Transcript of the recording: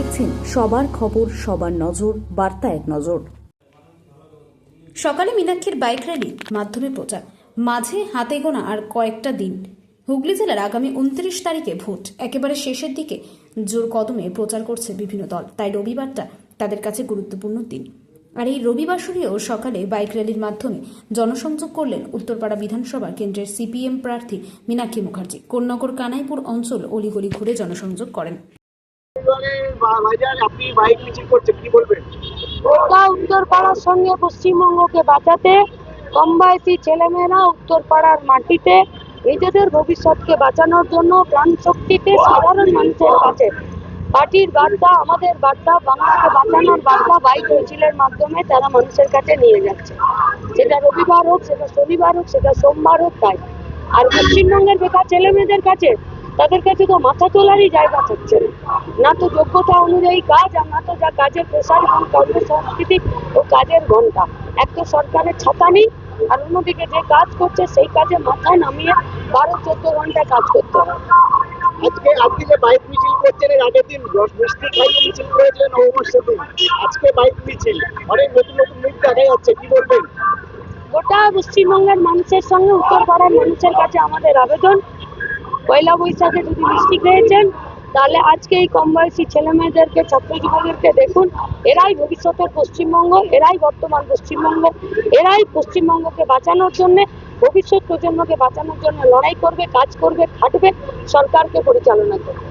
দেখছেন সবার খবর, সবার নজর, বার্তা এক নজর। সকালে মীনাক্ষীর বাইক র্যালির মাধ্যমে প্রচার, মাঝে হাতে গোনা আর কয়েকটা দিন। হুগলি জেলার আগামী 29 তারিখে ভোট, একেবারে শেষের দিকে জোর কদমে প্রচার করছে বিভিন্ন দল, তাই রবিবারটা তাদের কাছে গুরুত্বপূর্ণ দিন। আর এই রবিবাসরীয় সকালে বাইক র্যালির মাধ্যমে জনসংযোগ করলেন উত্তরপাড়া বিধানসভা কেন্দ্রের সিপিএম প্রার্থী মীনাক্ষী মুখার্জি। কোন্নগর কানাইপুর অঞ্চল অলিগলি ঘুরে জনসংযোগ করেন। আপনি বাইক মিছিল করছেন, কি বলবেন? গোটা উত্তরপাড়ার সঙ্গে পশ্চিমবঙ্গকে বাঁচাতে কম বয়সী ছেলেমেয়েরা উত্তরপাড়ার মাটিতে নিজেদের ভবিষ্যৎকে বাঁচানোর জন্য প্রাণ শক্তিতে সাধারণ মানুষের কাছে পার্টির বার্তা, আমাদের বার্তা, বাংলাকে বাঁচানোর বার্তা বাইক মিছিলের মাধ্যমে তারা মানুষের কাছে নিয়ে যাচ্ছে। সেটা রবিবার হোক, সেটা শনিবার হোক, সেটা সোমবার হোক, তাই। আর পশ্চিমবঙ্গের বেকার ছেলেমেয়েদের কাছে, তাদের কাছে তো মাথা তোলারই জায়গা থাকছে না, তো যোগ্যতা অনুযায়ী কাজ, আর না তো যা কাজের প্রেশার এবং কর্মসংস্কৃতি ও কাজের ঘন্টা। এক তো সরকারের ছাতা নেই, আর অন্যদিকে যে কাজ করছে সেই কাজে মাথা নামিয়ে 12-14 ঘন্টা কাজ করতে হয়। আজকে যে বাইক মিছিল করছেন, এর আগের দিন মিষ্টি খাইয়ে মিছিল করেছিলেন নববর্ষের দিন। আজকে বাইক মিছিল, অনেক নতুন নতুন মুখ দেখা যাচ্ছে, কি বলবেন? গোটা পশ্চিমবঙ্গের মানুষের সঙ্গে উত্তরপাড়ার মানুষের কাছে আমাদের আবেদন, পয়লা বৈশাখে যদি মিষ্টি খেয়েছেন, তাহলে আজকে এই কম বয়সী ছেলে মেয়েদেরকে, ছাত্র যুবকদেরকে দেখুন। এরাই ভবিষ্যতের পশ্চিমবঙ্গ, এরাই বর্তমান পশ্চিমবঙ্গ, এরাই পশ্চিমবঙ্গকে বাঁচানোর জন্য, ভবিষ্যৎ প্রজন্মকে বাঁচানোর জন্য লড়াই করবে, কাজ করবে, খাটবে, সরকারকে পরিচালনা করবে।